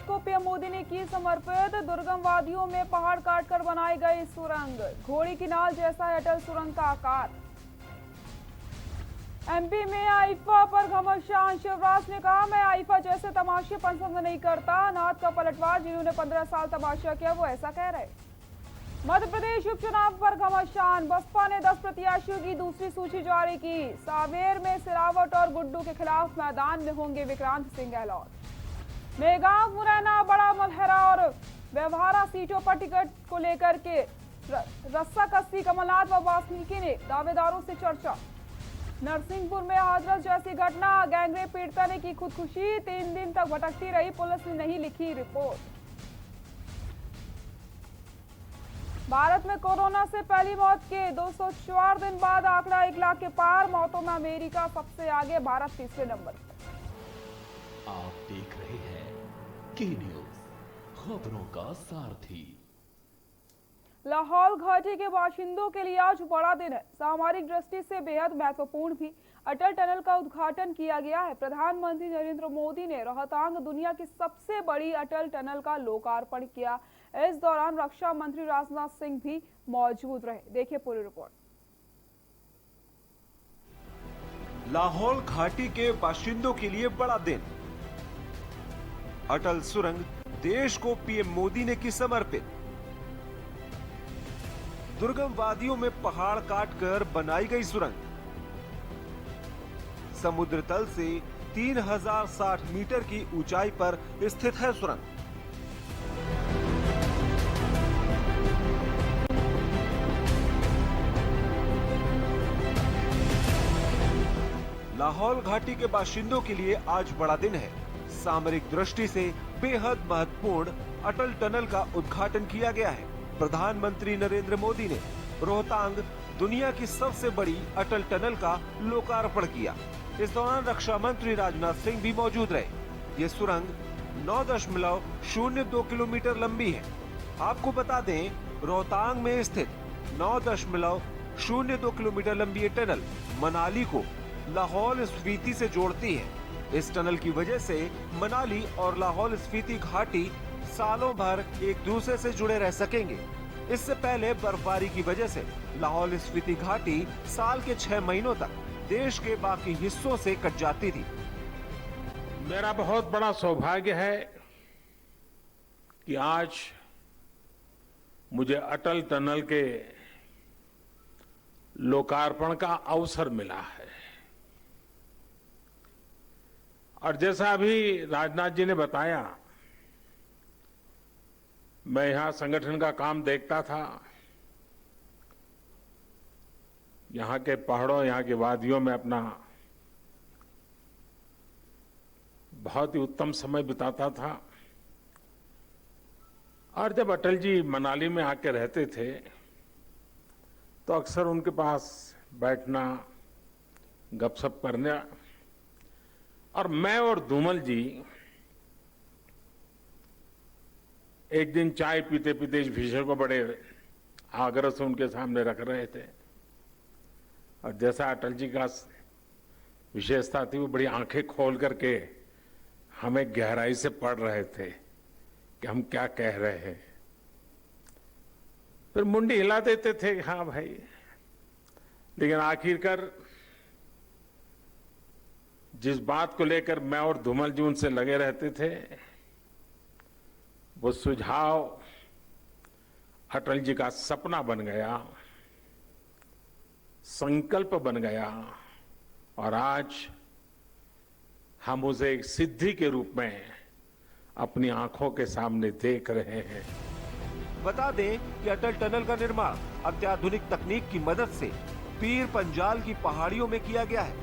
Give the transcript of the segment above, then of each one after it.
को पीएम मोदी ने की समर्पित। दुर्गम वादियों में पहाड़ काटकर बनाई गई सुरंग, घोड़ी की नाल जैसा है अटल सुरंग का आकार। एमपी में आईफा पर घमासान, शिवराज ने कहा मैं आईफा जैसे तमाशे पसंद नहीं करता। नाथ का पलटवार, जिन्होंने 15 साल तमाशा किया वो ऐसा कह रहे। मध्य प्रदेश उपचुनाव पर घमासान, बसपा ने 10 प्रत्याशियों की दूसरी सूची जारी की। सांवेर में सिलावट और गुड्डू के खिलाफ मैदान में होंगे विक्रांत सिंह गहलोत। मेगांव, मुरैना, बड़ा मलहरा और व्यवहारा सीटों पर टिकट को लेकर के रस्साकसी, कमलनाथ व वाल्मीकि ने दावेदारों से चर्चा। नरसिंहपुर में हाथरस जैसी घटना, गैंगरेप पीड़िता ने की खुदकुशी। 3 दिन तक भटकती रही, पुलिस ने नहीं लिखी रिपोर्ट। भारत में कोरोना से पहली मौत के 204 दिन बाद आंकड़ा 1 लाख के पार। मौतों में अमेरिका सबसे आगे, भारत तीसरे नंबर पर। आप देख रहे हैं के न्यूज, खबरों का सारथी। लाहौल घाटी के बाशिंदों के लिए आज बड़ा दिन है, सामरिक दृष्टि से बेहद महत्वपूर्ण भी। अटल टनल का उद्घाटन किया गया है। प्रधानमंत्री नरेंद्र मोदी ने रोहतांग दुनिया की सबसे बड़ी अटल टनल का लोकार्पण किया। इस दौरान रक्षा मंत्री राजनाथ सिंह भी मौजूद रहे। देखिए पूरी रिपोर्ट। लाहौल घाटी के बाशिंदों के लिए बड़ा दिन। अटल सुरंग देश को पीएम मोदी ने की समर्पित। दुर्गम वादियों में पहाड़ काटकर बनाई गई सुरंग, समुद्र तल से 3060 मीटर की ऊंचाई पर स्थित है सुरंग। लाहौल घाटी के बाशिंदों के लिए आज बड़ा दिन है। सामरिक दृष्टि से बेहद महत्वपूर्ण अटल टनल का उद्घाटन किया गया है। प्रधानमंत्री नरेंद्र मोदी ने रोहतांग दुनिया की सबसे बड़ी अटल टनल का लोकार्पण किया। इस दौरान रक्षा मंत्री राजनाथ सिंह भी मौजूद रहे। ये सुरंग 9.02 किलोमीटर लंबी है। आपको बता दें, रोहतांग में स्थित 9.02 किलोमीटर लंबी ये टनल मनाली को लाहौल स्पीति से जोड़ती है। इस टनल की वजह से मनाली और लाहौल स्पीति घाटी सालों भर एक दूसरे से जुड़े रह सकेंगे। इससे पहले बर्फबारी की वजह से लाहौल स्पीति घाटी साल के 6 महीनों तक देश के बाकी हिस्सों से कट जाती थी। मेरा बहुत बड़ा सौभाग्य है कि आज मुझे अटल टनल के लोकार्पण का अवसर मिला है। और जैसा अभी राजनाथ जी ने बताया, मैं यहां संगठन का काम देखता था। यहां के पहाड़ों, यहां की वादियों में अपना बहुत ही उत्तम समय बिताता था। और जब अटल जी मनाली में आके रहते थे तो अक्सर उनके पास बैठना, गपशप करना। और मैं और धूमल जी एक दिन चाय पीते पीते इस विषय को बड़े आग्रह से उनके सामने रख रहे थे। और जैसा अटल जी का विशेषता थी, वो बड़ी आंखें खोल करके हमें गहराई से पढ़ रहे थे कि हम क्या कह रहे हैं। फिर मुंडी हिला देते थे, हाँ भाई। लेकिन आखिरकार जिस बात को लेकर मैं और धूमल जी उनसे लगे रहते थे, वो सुझाव अटल जी का सपना बन गया, संकल्प बन गया। और आज हम उसे एक सिद्धि के रूप में अपनी आंखों के सामने देख रहे हैं। बता दें कि अटल टनल का निर्माण अत्याधुनिक तकनीक की मदद से पीर पंजाल की पहाड़ियों में किया गया है।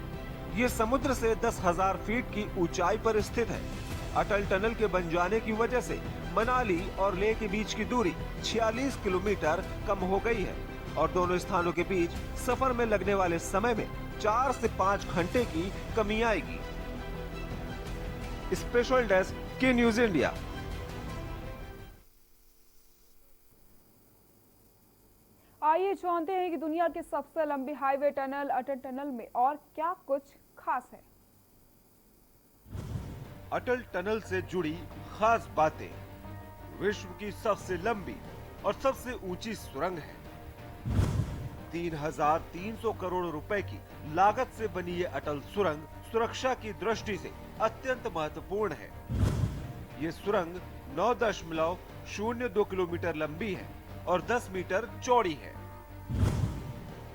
ये समुद्र से 10,000 फीट की ऊंचाई पर स्थित है। अटल टनल के बन जाने की वजह से मनाली और लेह के बीच की दूरी 46 किलोमीटर कम हो गई है और दोनों स्थानों के बीच सफर में लगने वाले समय में 4 से 5 घंटे की कमी आएगी। स्पेशल डेस्क के न्यूज इंडिया। आइए जानते हैं कि दुनिया की सबसे लंबी हाईवे टनल अटल टनल में और क्या कुछ खास है। अटल टनल से जुड़ी खास बातें। विश्व की सबसे लंबी और सबसे ऊंची सुरंग है। 3,300 करोड़ रुपए की लागत से बनी ये अटल सुरंग सुरक्षा की दृष्टि से अत्यंत महत्वपूर्ण है। ये सुरंग 9.02 किलोमीटर लंबी है और 10 मीटर चौड़ी है।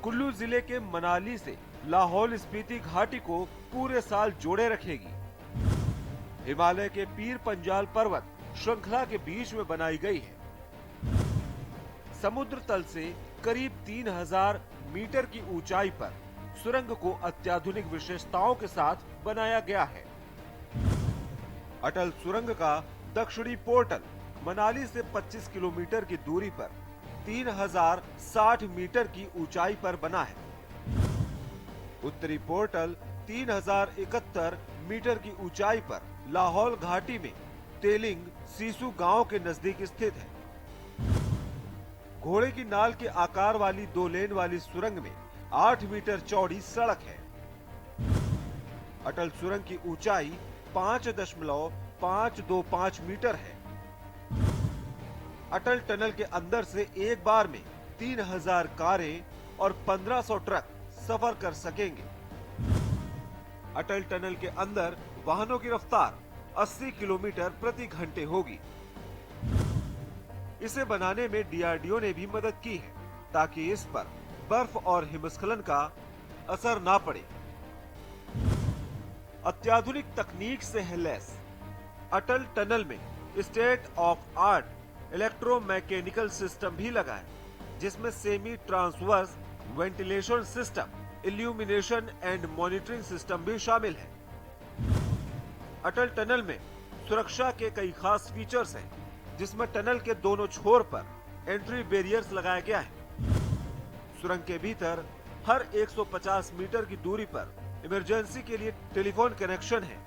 कुल्लू जिले के मनाली से लाहौल स्पीति घाटी को पूरे साल जोड़े रखेगी। हिमालय के पीर पंजाल पर्वत श्रृंखला के बीच में बनाई गई है। समुद्र तल से करीब 3,000 मीटर की ऊंचाई पर सुरंग को अत्याधुनिक विशेषताओं के साथ बनाया गया है। अटल सुरंग का दक्षिणी पोर्टल मनाली से 25 किलोमीटर की दूरी पर 3,060 मीटर की ऊंचाई पर बना है। उत्तरी पोर्टल 3,071 मीटर की ऊंचाई पर लाहौल घाटी में तेलिंग सीसू गांव के नजदीक स्थित है। घोड़े की नाल के आकार वाली 2 लेन वाली सुरंग में 8 मीटर चौड़ी सड़क है। अटल सुरंग की ऊंचाई 5.525 मीटर है। अटल टनल के अंदर से एक बार में 3,000 कारें और 1,500 ट्रक सफर कर सकेंगे। अटल टनल के अंदर वाहनों की रफ्तार 80 किलोमीटर प्रति घंटे होगी। इसे बनाने में डीआरडीओ ने भी मदद की है ताकि इस पर बर्फ और हिमस्खलन का असर ना पड़े। अत्याधुनिक तकनीक से है लैस अटल टनल में state of art electromechanical system भी लगा है, जिसमें semi transverse ventilation system, illumination and monitoring system भी शामिल है। अटल टनल में सुरक्षा के कई खास फीचर्स हैं, जिसमें टनल के दोनों छोर पर एंट्री बैरियर्स लगाया गया है। सुरंग के भीतर हर 150 मीटर की दूरी पर इमरजेंसी के लिए टेलीफोन कनेक्शन है।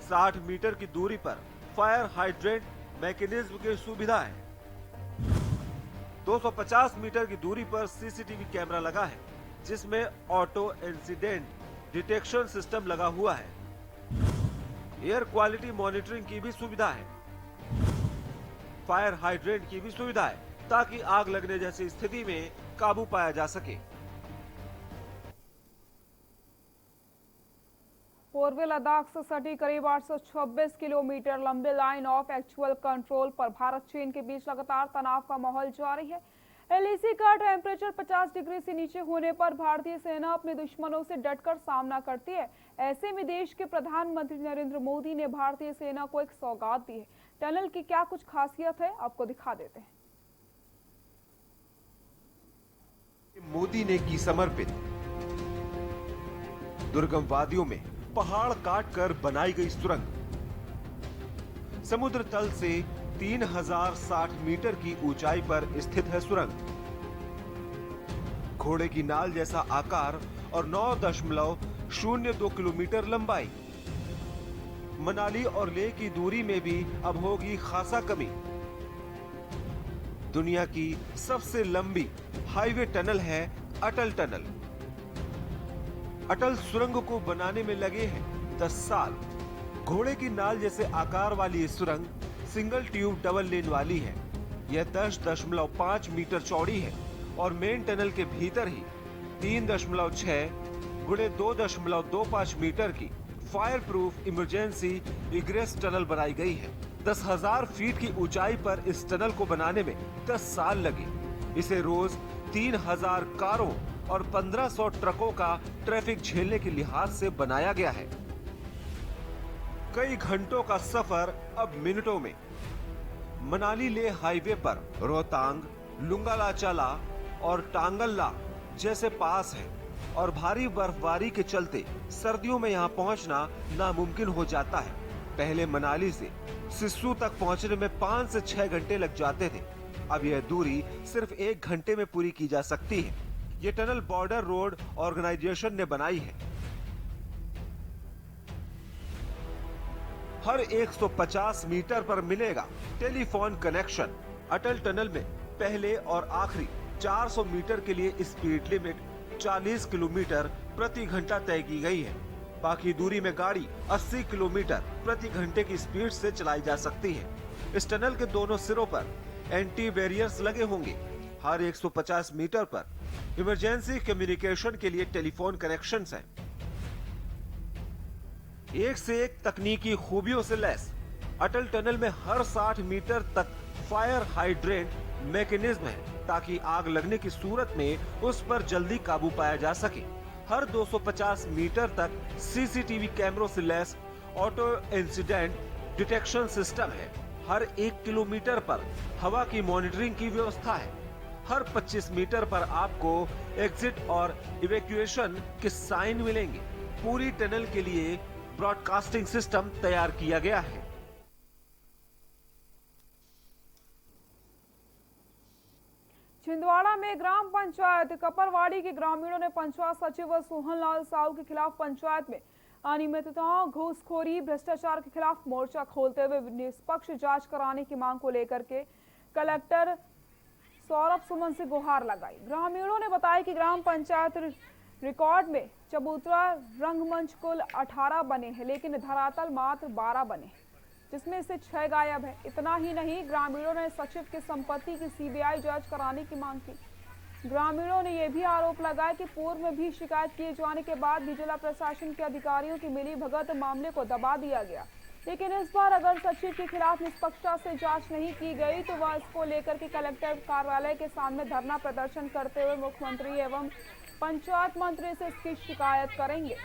60 मीटर की दूरी पर फायर हाइड्रेंट मैकेनिज्म की सुविधा है। 250 मीटर की दूरी पर सीसीटीवी कैमरा लगा है, जिसमें ऑटो इंसिडेंट डिटेक्शन सिस्टम लगा हुआ है। एयर क्वालिटी मॉनिटरिंग की भी सुविधा है। फायर हाइड्रेंट की भी सुविधा है ताकि आग लगने जैसी स्थिति में काबू पाया जा सके। पूर्वी लद्दाख से सटी करीब 826 किलोमीटर लंबी लाइन ऑफ एक्चुअल कंट्रोल पर भारत चीन के बीच लगातार तनाव का माहौल जारी है। एलएसी का टेम्परेचर 50 डिग्री से नीचे होने पर भारतीय सेना अपने दुश्मनों से डटकर सामना करती है। ऐसे में देश के प्रधानमंत्री नरेंद्र मोदी ने भारतीय सेना को एक सौगात दी है। टनल की क्या कुछ खासियत है, आपको दिखा देते हैं। मोदी ने की समर्पित। दुर्गम वादियों में पहाड़ काटकर बनाई गई सुरंग। समुद्र तल से 3,060 मीटर की ऊंचाई पर स्थित है सुरंग। घोड़े की नाल जैसा आकार और 9.02 किलोमीटर लंबाई। मनाली और लेह की दूरी में भी अब होगी खासा कमी। दुनिया की सबसे लंबी हाईवे टनल है अटल टनल। अटल सुरंग को बनाने में लगे हैं 10 साल। घोड़े की नाल जैसे आकार वाली ये सुरंग सिंगल ट्यूब डबल लेन वाली है। यह 10.5 मीटर चौड़ी है और मेन टनल के भीतर ही 3.6 गुणे 2.25 मीटर की fire proof emergency egress tunnel बनाई गई है। 10,000 फीट की ऊंचाई पर इस टनल को बनाने में 10 साल लगे। इसे रोज 3,000 कारों और 1,500 ट्रकों का ट्रैफिक झेलने के लिहाज से बनाया गया है। कई घंटों का सफर अब मिनटों में। मनाली लेह हाईवे पर रोहतांग, लुंगाला चला और टांगल्ला जैसे पास है और भारी बर्फबारी के चलते सर्दियों में यहाँ पहुँचना नामुमकिन हो जाता है। पहले मनाली से सिस्सू तक पहुँचने में 5 से 6 घंटे लग जाते थे। अब यह दूरी सिर्फ 1 घंटे में पूरी की जा सकती है। ये टनल बॉर्डर रोड ऑर्गेनाइजेशन ने बनाई है। हर 150 मीटर पर मिलेगा टेलीफोन कनेक्शन। अटल टनल में पहले और आखिरी 400 मीटर के लिए स्पीड लिमिट 40 किलोमीटर प्रति घंटा तय की गई है। बाकी दूरी में गाड़ी 80 किलोमीटर प्रति घंटे की स्पीड से चलाई जा सकती है। इस टनल के दोनों सिरों पर एंटी बैरियर्स लगे होंगे। हर 150 मीटर पर इमरजेंसी कम्युनिकेशन के लिए टेलीफोन कनेक्शंस हैं। एक से एक तकनीकी खूबियों से लैस अटल टनल में हर 60 मीटर तक फायर हाइड्रेंट मैकेनिज्म है, ताकि आग लगने की सूरत में उस पर जल्दी काबू पाया जा सके। हर 250 मीटर तक सीसीटीवी कैमरों से lace auto incident detection system है। हर 1 किलोमीटर पर हवा की मॉनिटरिंग की व्यवस्था है। हर 25 मीटर पर आपको एग्जिट और इवैक्यूएशन के साइन मिलेंगे। पूरी टनल के लिए ब्रॉडकास्टिंग सिस्टम तैयार किया गया है। छिंदवाड़ा में ग्राम पंचायत कपरवाड़ी के ग्रामीणों ने पंचायत सचिव सोहनलाल साहू के खिलाफ पंचायत में अनियमितताओं, घूसखोरी, भ्रष्टाचार के खिलाफ मोर्चा खोलते हुए निष्पक्ष जांच कराने की मांग को लेकर के कलेक्टर सौरभ सुमन से गुहार लगाई। ग्रामीणों ने बताया कि ग्राम पंचायत रिकॉर्ड में चबूतरा रंगमंच कुल 18 बने हैं, लेकिन धरातल मात्र 12 बने हैं, जिसमें से 6 गायब है। इतना ही नहीं, ग्रामीणों ने सचिव की संपत्ति की सीबीआई जांच कराने की मांग की। ग्रामीणों ने यह भी आरोप लगाया कि पूर्व में भी शिकायत किए जाने के बाद भी जिला प्रशासन के अधिकारियों की मिलीभगत मामले को दबा दिया गया। लेकिन इस बार अगर सचिव के खिलाफ निष्पक्षता से जांच नहीं की गई तो वह इसको लेकर के कलेक्टर कार्यालय के सामने धरना प्रदर्शन करते हुए मुख्यमंत्री एवं पंचायत मंत्री से इसकी शिकायत करेंगे।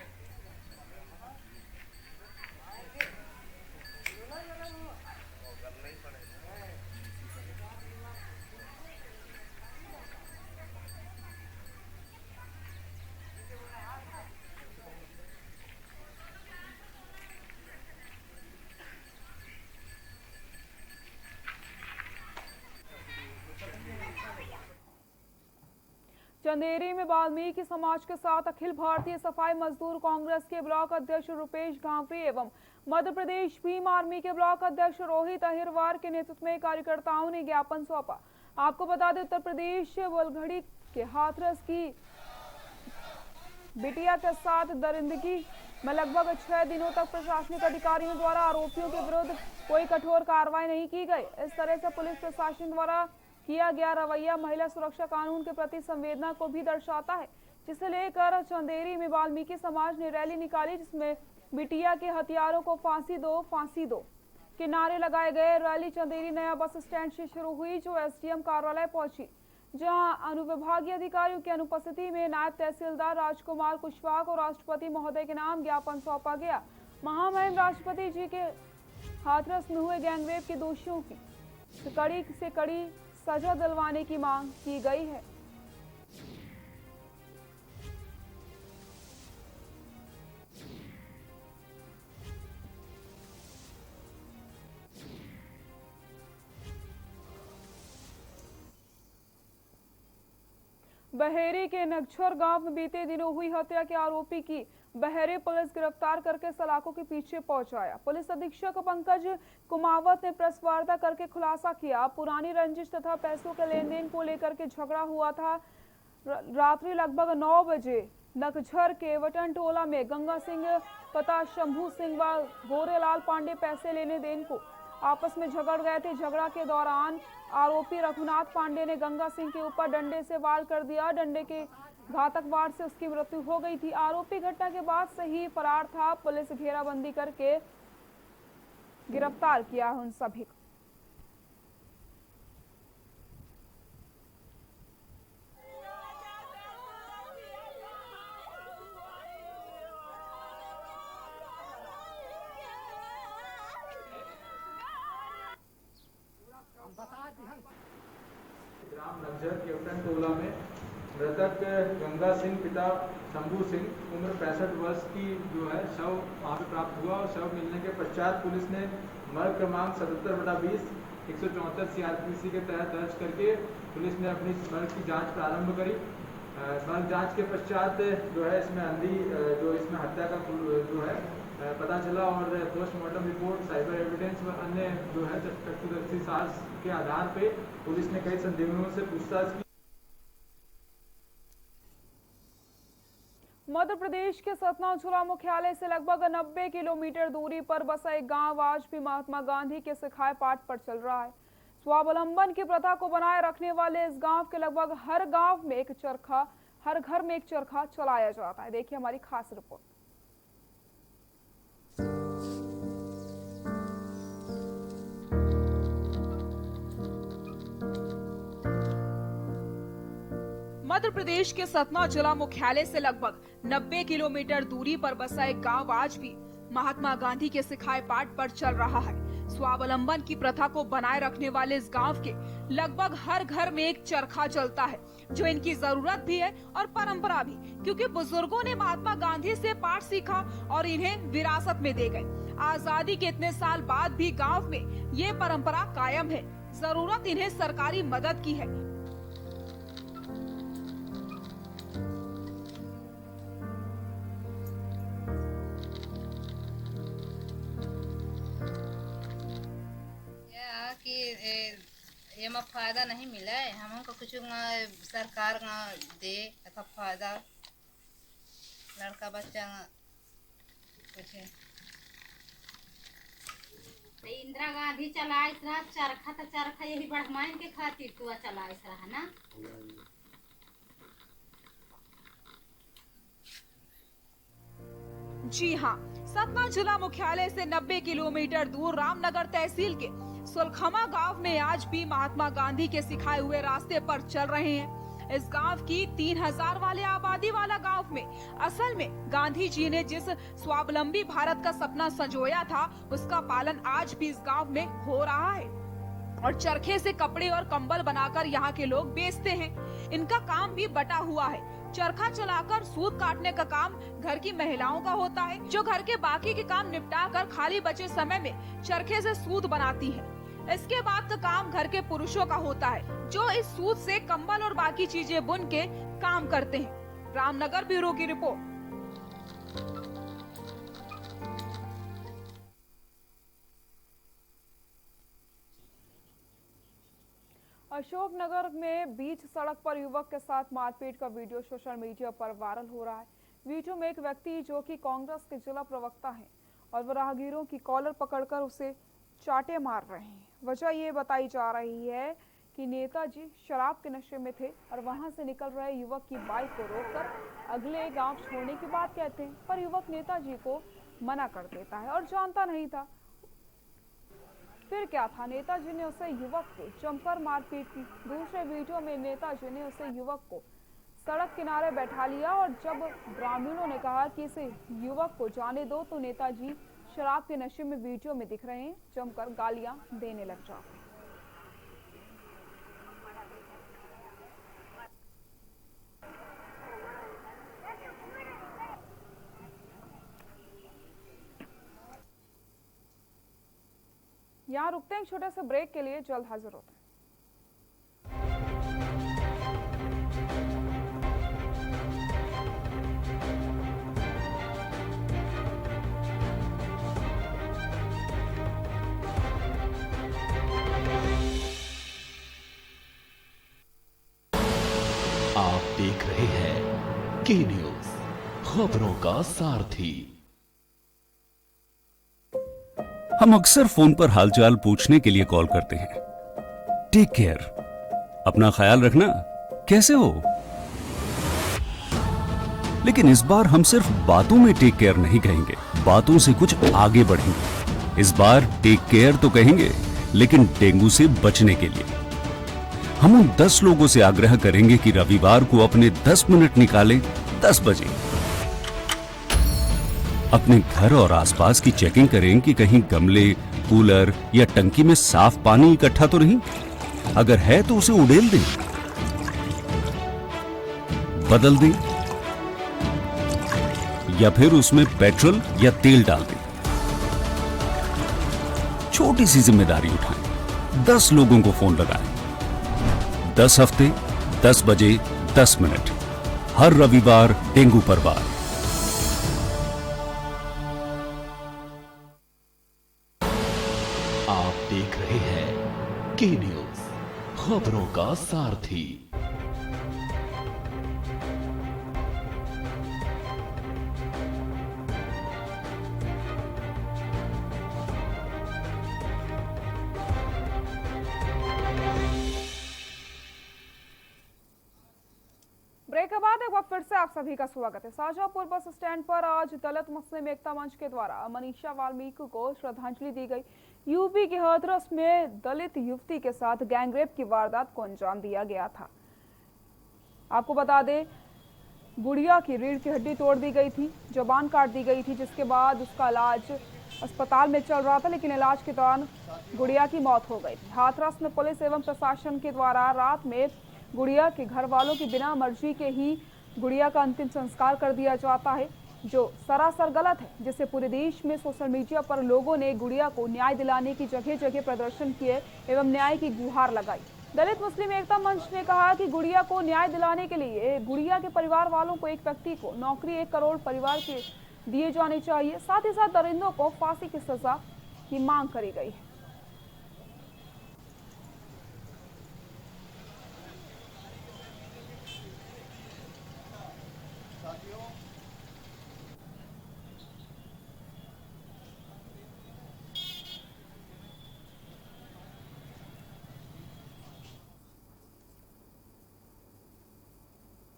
चंदेरी में वाल्मीकि समाज के साथ अखिल भारतीय सफाई मजदूर कांग्रेस के ब्लॉक अध्यक्ष रुपेश घांवरी एवं मध्य प्रदेश भीम आर्मी के ब्लॉक अध्यक्ष रोहित अहिरवार के नेतृत्व में कार्यकर्ताओं ने ज्ञापन सौंपा। आपको बता दें, उत्तर प्रदेश वलघड़ी के हाथरस की बिटिया के साथ दरिंदगी में लगभग 6 दिनों तक प्रशासनिक अधिकारियों द्वारा आरोपियों के विरुद्ध कोई कठोर कार्रवाई नहीं की गई। इस तरह से पुलिस प्रशासन द्वारा किया गया रवैया महिला सुरक्षा कानून के प्रति संवेदना को भी दर्शाता है, जिसे लेकर चंदेरी में वाल्मीकि समाज ने रैली निकाली, जिसमें बिटिया के हत्यारों को फांसी दो के नारे लगाए गए। रैली चंदेरी नया बस स्टैंड से शुरू हुई, जो एसडीएम कार्यालय पहुंची, जहां अनुविभागीय अधिकारियों की अनुपस्थिति में नायब तहसीलदार राजकुमार कुशवाहा को राष्ट्रपति महोदय के नाम ज्ञापन सौंपा गया। महामहिम राष्ट्रपति जी के हाथरस में हुए गैंगरेप के दोषियों की कड़ी से कड़ी सजा दिलवाने की मांग की गई है। बहेरी के नगछर गांव में बीते दिनों हुई हत्या के आरोपी की बहेरी पुलिस गिरफ्तार करके सलाखों के पीछे पहुंचाया। पुलिस अधीक्षक पंकज कुमावत ने प्रेस वार्ता करके खुलासा किया, पुरानी रंजिश तथा पैसों के लेन देन को लेकर के झगड़ा हुआ था। रात्रि लगभग 9 बजे नगझर के वटन टोला में गंगा सिंह पता शंभू सिंह व गोरेलाल पांडे पैसे लेने देन को आपस में झगड़ गए थे। झगड़ा के दौरान आरोपी रघुनाथ पांडे ने गंगा सिंह के ऊपर डंडे से वार कर दिया। डंडे के घातक वार से उसकी मृत्यु हो गई थी। आरोपी घटना के बाद से ही फरार था। पुलिस घेराबंदी करके गिरफ्तार किया उन सभी को। ग्राम नगझर केवटन टोला में मृतक गंगा सिंह पिता शंभू सिंह उम्र 65 वर्ष की जो है शव वहाँ पे प्राप्त हुआ और शव मिलने के पश्चात पुलिस ने मर्ग क्रमांक 77/20 174 CRPC के तहत दर्ज करके पुलिस ने अपनी मर्ग की जांच प्रारंभ करी। मर्ग जांच के पश्चात जो है इसमें अंधी जो इसमें हत्या का जो है पता चला और पोस्टमार्टम रिपोर्ट, साइबर एविडेंस व अन्य जो है चक्षुदर्शी साक्ष्य के आधार पे पुलिस ने कई संदिग्धों से पूछताछ की। मध्य प्रदेश के सतना जिला मुख्यालय से लगभग 90 किलोमीटर दूरी पर बसा एक गांव आज भी महात्मा गांधी के सिखाए पाठ पर चल रहा है। स्वावलंबन की प्रथा को बनाए रखने वाले इस गांव के लगभग हर घर में एक चरखा चलाया जाता है। देखिए हमारी खास रिपोर्ट। मध्य प्रदेश के सतना जिला मुख्यालय से लगभग 90 किलोमीटर दूरी पर बसा एक गांव आज भी महात्मा गांधी के सिखाए पाठ पर चल रहा है। स्वावलंबन की प्रथा को बनाए रखने वाले इस गांव के लगभग हर घर में एक चरखा चलता है, जो इनकी जरूरत भी है और परंपरा भी, क्योंकि बुजुर्गों ने महात्मा गांधी से पाठ सीखा और इन्हें विरासत में दे गए। आजादी के इतने साल बाद भी गांव में ये परंपरा कायम है। जरूरत इन्हें सरकारी मदद की है। ये में फायदा नहीं मिला है, हमको कुछ सरकार दे अथा फायदा लड़का बच्चा कुछ। इंदिरा गांधी चलाइस रहा चरखा, तो चरखा यही बढ़माइन के खातिर तो चलाइस रहा ना। जी हाँ, सतना जिला मुख्यालय से 90 किलोमीटर दूर रामनगर तहसील के सुलखमा गांव में आज भी महात्मा गांधी के सिखाए हुए रास्ते पर चल रहे हैं। इस गांव की 3000 वाले आबादी वाला गांव में असल में गांधी जी ने जिस स्वावलंबी भारत का सपना संजोया था, उसका पालन आज भी इस गांव में हो रहा है। और चरखे से कपड़े और कंबल बनाकर यहाँ के लोग बेचते हैं। इनका काम भी बटा हुआ है। चरखा चलाकर सूत काटने का काम घर की महिलाओं का होता है, जो घर के बाकी के काम निपटा कर खाली बचे समय में चरखे से सूत बनाती है। इसके बाद का काम घर के पुरुषों का होता है, जो इस सूत से कंबल और बाकी चीजें बुन के काम करते हैं। रामनगर ब्यूरो की रिपोर्ट। अशोकनगर में बीच सड़क पर युवक के साथ मारपीट का वीडियो सोशल मीडिया पर वायरल हो रहा है। वीडियो में एक व्यक्ति जो कि कांग्रेस के जिला प्रवक्ता हैं और राहगीरों की कॉलर पकड़कर उसे चाटे मार रहे हैं। वजह ये बताई जा रही है कि नेताजी शराब के नशे में थे और वहां से निकल रहे युवक की बाइक को रोककर अगले गांव छोड़ने की बात कहते हैं, पर युवक नेताजी को मना कर देता है और जानता नहीं था। फिर क्या था, नेताजी ने उसे युवक को जमकर मारपीट की। दूसरे वीडियो में नेताजी ने उसे युवक को सड़क किनारे बैठा लिया और जब ग्रामीणों ने कहा कि इसे युवक को जाने दो, तो नेताजी शराब के नशे में वीडियो में दिख रहे हैं, जमकर गालियां देने लग जाते हैं। यहाँ रुकते हैं एक छोटे से ब्रेक के लिए, जल्द हाजिर होते हैं। आप देख रहे हैं के न्यूज, खबरों का सारथी। हम अक्सर फोन पर हालचाल पूछने के लिए कॉल करते हैं। टेक केयर, अपना ख्याल रखना, कैसे हो? लेकिन इस बार हम सिर्फ बातों में टेक केयर नहीं कहेंगे, बातों से कुछ आगे बढ़ेंगे। इस बार टेक केयर तो कहेंगे, लेकिन डेंगू से बचने के लिए हम उन 10 लोगों से आग्रह करेंगे कि रविवार को अपने 10 मिनट निकालें 10 बजे। अपने घर और आसपास की चेकिंग करें कि कहीं गमले, कूलर या टंकी में साफ पानी इकट्ठा तो नहीं। अगर है तो उसे उड़ेल दें, बदल दें या फिर उसमें पेट्रोल या तेल डाल दें। छोटी सी जिम्मेदारी उठाएं। 10 लोगों को फोन लगाएं। 10 हफ्ते 10 बजे 10 मिनट, हर रविवार डेंगू पर वार। आप देख रहे हैं के न्यूज, खबरों का सारथी। के बाद एक बार फिर से आप सभी का स्वागत है। शाहजहांपुर बस स्टैंड पर आज दलित मुस्लिम एकता मंच के द्वारा मनीषा वाल्मीकि को श्रद्धांजलि दी गई। यूपी के हाथरस में दलित युवती के साथ गैंगरेप की वारदात को अंजाम दिया गया था। आपको बता दें, गुड़िया की रीढ़ की हड्डी तोड़ दी गई थी, जुबान काट दी गई थी, जिसके बाद उसका इलाज अस्पताल में चल रहा था, लेकिन इलाज के दौरान गुड़िया की मौत हो गई थी। हाथरस में पुलिस एवं प्रशासन के द्वारा रात में गुड़िया के घर वालों की बिना मर्जी के ही गुड़िया का अंतिम संस्कार कर दिया जाता है, जो सरासर गलत है, जिससे पूरे देश में सोशल मीडिया पर लोगों ने गुड़िया को न्याय दिलाने की जगह जगह प्रदर्शन किए एवं न्याय की गुहार लगाई। दलित मुस्लिम एकता मंच ने कहा कि गुड़िया को न्याय दिलाने के लिए गुड़िया के परिवार वालों को एक व्यक्ति को नौकरी 1 करोड़ परिवार के दिए जाने चाहिए। साथ ही साथ दरिंदों को फांसी की सजा की मांग करी गई है।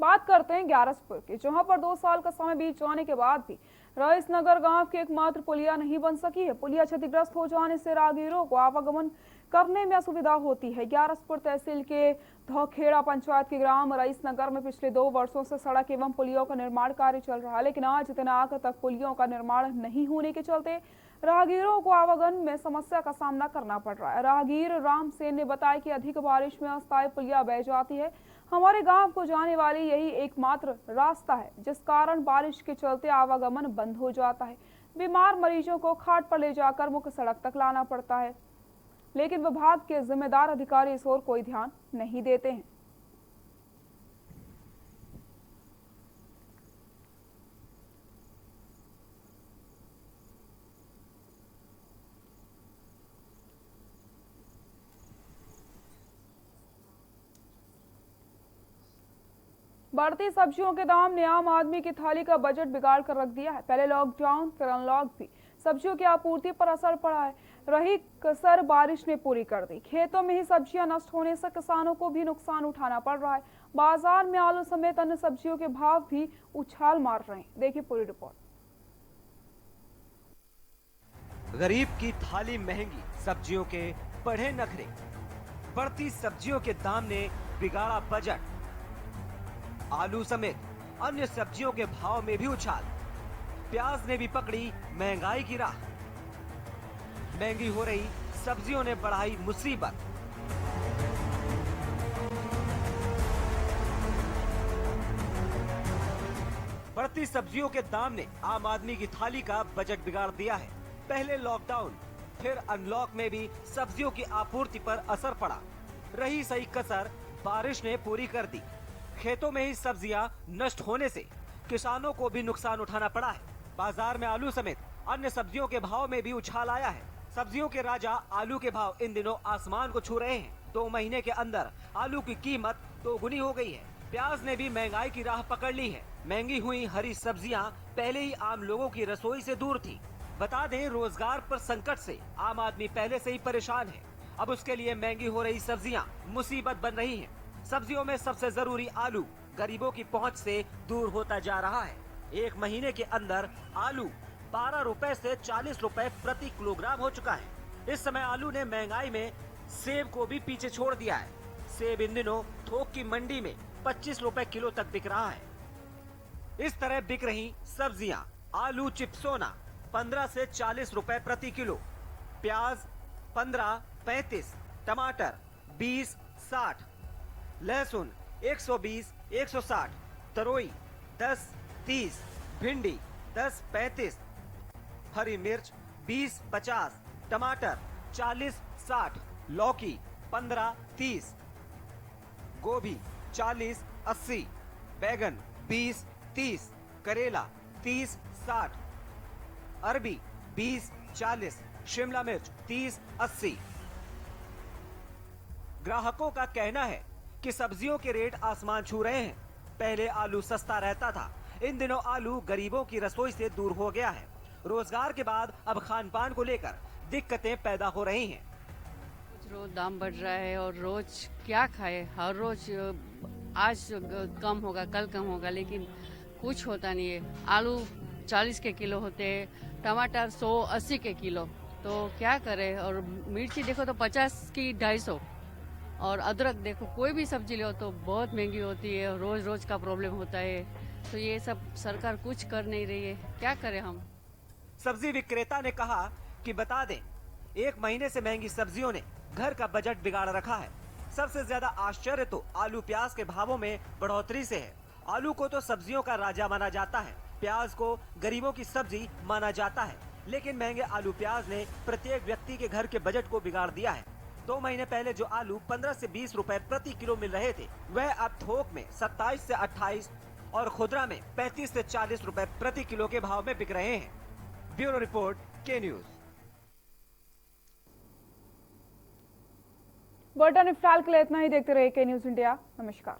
बात करते हैं ग्यारसपुर की, जहां पर 2 साल का समय बीत जाने के बाद भी रईस नगर गांव की एकमात्र पुलिया नहीं बन सकी है। पुलिया क्षतिग्रस्त हो जाने से राहगीरों को आवागमन करने में असुविधा होती है। ग्यारसपुर तहसील के धौखेड़ा पंचायत के ग्राम रईस नगर में पिछले 2 वर्षों से सड़क एवं पुलियों का निर्माण कार्य चल रहा है, लेकिन आज दिनांक तक पुलियों का निर्माण नहीं होने के चलते राहगीरों को आवागमन में समस्या का सामना करना पड़ रहा है। राहगीर राम सेन ने बताया कि अधिक बारिश में अस्थायी पुलिया बह जाती है। हमारे गांव को जाने वाली यही एकमात्र रास्ता है, जिस कारण बारिश के चलते आवागमन बंद हो जाता है। बीमार मरीजों को खाट पर ले जाकर मुख्य सड़क तक लाना पड़ता है, लेकिन विभाग के जिम्मेदार अधिकारी इस ओर कोई ध्यान नहीं देते हैं। बढ़ती सब्जियों के दाम ने आम आदमी की थाली का बजट बिगाड़ कर रख दिया है। पहले लॉकडाउन फिर अनलॉक भी सब्जियों की आपूर्ति पर असर पड़ा है। रही कसर बारिश ने पूरी कर दी। खेतों में ही सब्जियां नष्ट होने से किसानों को भी नुकसान उठाना पड़ रहा है। बाजार में आलू समेत अन्य सब्जियों के भाव भी उछाल मार रहे हैं। देखिए पूरी रिपोर्ट। गरीब की थाली महंगी, सब्जियों के बढ़े नखरे। बढ़ती सब्जियों के दाम ने बिगाड़ा बजट। आलू समेत अन्य सब्जियों के भाव में भी उछाल। प्याज ने भी पकड़ी महंगाई की राह। महंगी हो रही सब्जियों ने बढ़ाई मुसीबत। बढ़ती सब्जियों के दाम ने आम आदमी की थाली का बजट बिगाड़ दिया है। पहले लॉकडाउन फिर अनलॉक में भी सब्जियों की आपूर्ति पर असर पड़ा। रही सही कसर बारिश ने पूरी कर दी। खेतों में ही सब्जियां नष्ट होने से किसानों को भी नुकसान उठाना पड़ा है। बाजार में आलू समेत अन्य सब्जियों के भाव में भी उछाल आया है। सब्जियों के राजा आलू के भाव इन दिनों आसमान को छू रहे हैं। 2 महीने के अंदर आलू की कीमत 2 गुनी हो गई है। प्याज ने भी महंगाई की राह पकड़ ली है। महंगी हुई हरी सब्जियां पहले ही आम लोगों की रसोई से दूर थी। बता दें, रोजगार पर संकट से आम आदमी पहले से ही परेशान है। अब उसके लिए महंगी हो रही सब्जियां मुसीबत बन रही हैं। सब्जियों में सबसे जरूरी आलू गरीबों की पहुंच से दूर होता जा रहा है। 1 महीने के अंदर आलू 12 रुपए से 40 रुपए प्रति किलोग्राम हो चुका है। इस समय आलू ने महंगाई में सेब को भी पीछे छोड़ दिया है। सेब इन दिनों थोक की मंडी में 25 रुपए किलो तक बिक रहा है। इस तरह बिक रही सब्जियां। आलू चिप्सोना 15 से 40 रुपए प्रति किलो, प्याज 15-35, टमाटर 20-60, लहसुन 120-160, तरोई 10-30, भिंडी 10-35, हरी मिर्च 20-50, टमाटर 40-60, लौकी 15-30, गोभी 40-80, बैगन 20-30, करेला 30-60, अरबी 20-40, शिमला मिर्च 30-80। ग्राहकों का कहना है कि सब्जियों के रेट आसमान छू रहे हैं। पहले आलू सस्ता रहता था, इन दिनों आलू गरीबों की रसोई से दूर हो गया है। रोजगार के बाद अब खान पान को लेकर दिक्कतें पैदा हो रही हैं। रोज दाम बढ़ रहा है और रोज क्या खाए, हर रोज आज कम होगा, कल कम होगा, लेकिन कुछ होता नहीं है। आलू 40 के किलो होते हैं, टमाटर 180 के किलो, तो क्या करें। और मिर्ची देखो तो 50 की 250, और अदरक देखो, कोई भी सब्जी लो तो बहुत महंगी होती है, रोज रोज का प्रॉब्लम होता है। तो ये सब सरकार कुछ कर नहीं रही है, क्या करें हम। सब्जी विक्रेता ने कहा कि बता दें, 1 महीने से महंगी सब्जियों ने घर का बजट बिगाड़ रखा है। सबसे ज्यादा आश्चर्य तो आलू प्याज के भावों में बढ़ोतरी से है। आलू को तो सब्जियों का राजा माना जाता है, प्याज को गरीबों की सब्जी माना जाता है, लेकिन महंगे आलू प्याज ने प्रत्येक व्यक्ति के घर के बजट को बिगाड़ दिया है। 2 महीने पहले जो आलू 15 से 20 रुपए प्रति किलो मिल रहे थे, वह अब थोक में 27 से 28 और खुदरा में 35 से 40 रुपए प्रति किलो के भाव में बिक रहे हैं। ब्यूरो रिपोर्ट, के न्यूज। बुलेटिन फिलहाल के लिए इतना ही। देखते रहिए के न्यूज इंडिया। नमस्कार।